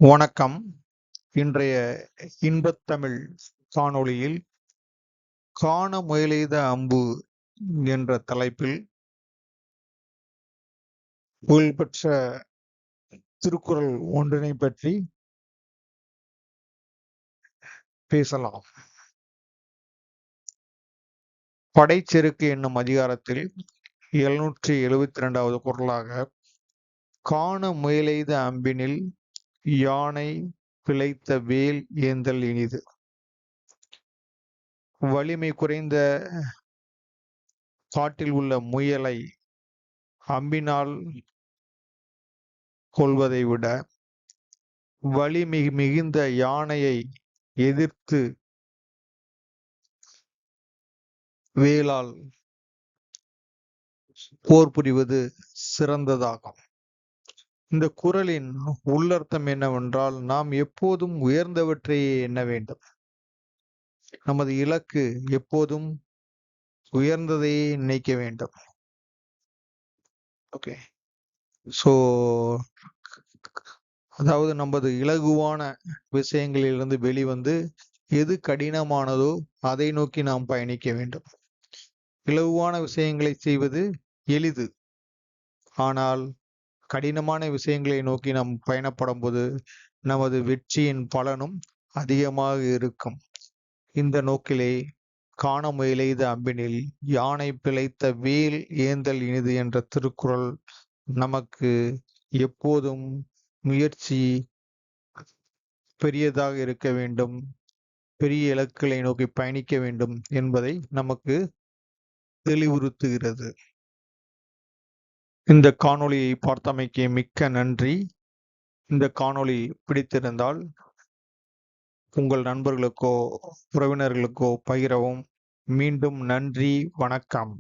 வணக்கம். இன்றைய இன்பத்தமிழ் காணொளியில் காண முயலெய்த அம்பு என்ற தலைப்பில் புகழ்பெற்ற திருக்குறள் ஒன்றினை பற்றி பேசலாம். படைச்செருக்கு என்னும் அதிகாரத்தில் 772வது குறளாக காண முயலெய்த அம்பினில் யானை பிழைத்த வேல் ஏந்தல் இனிது. வலிமை குறைந்த காட்டில் உள்ள முயலை அம்பினால் கொள்வதை விட வலிமை மிகுந்த யானையை எதிர்த்து வேலால் போர் புரிவது சிறந்ததாகும். இந்த குறளின் உள்ளர்த்தம் என்னவென்றால், நாம் எப்போதும் உயர்ந்தவற்றையே எண்ண வேண்டும். நமது இலக்கு எப்போதும் உயர்ந்ததையே நினைக்க வேண்டும். ஓகே, ஸோ அதாவது நமது இலகுவான விஷயங்களிலிருந்து வெளிவந்து எது கடினமானதோ அதை நோக்கி நாம் பயணிக்க வேண்டும். இலகுவான விஷயங்களை செய்வது எளிது, ஆனால் கடினமான விஷயங்களை நோக்கி நாம் பயணப்படும் போது நமது வெற்றியின் பலனும் அதிகமாக இருக்கும். இந்த நோக்கிலே காண முயலெய்த அம்பினில் யானை பிழைத்த வேல் ஏந்தல் இனிது என்ற திருக்குறள் நமக்கு எப்போதும் முயற்சி பெரியதாக இருக்க வேண்டும், பெரிய இலக்குகளை நோக்கி பயணிக்க வேண்டும் என்பதை நமக்கு தெளிவுறுத்துகிறது. இந்த காணொளியை பார்த்தமைக்கு மிக்க நன்றி. இந்த காணொளி பிடித்திருந்தால் உங்கள் நண்பர்களுக்கோ உறவினர்களுக்கோ பகிரவும். மீண்டும் நன்றி, வணக்கம்.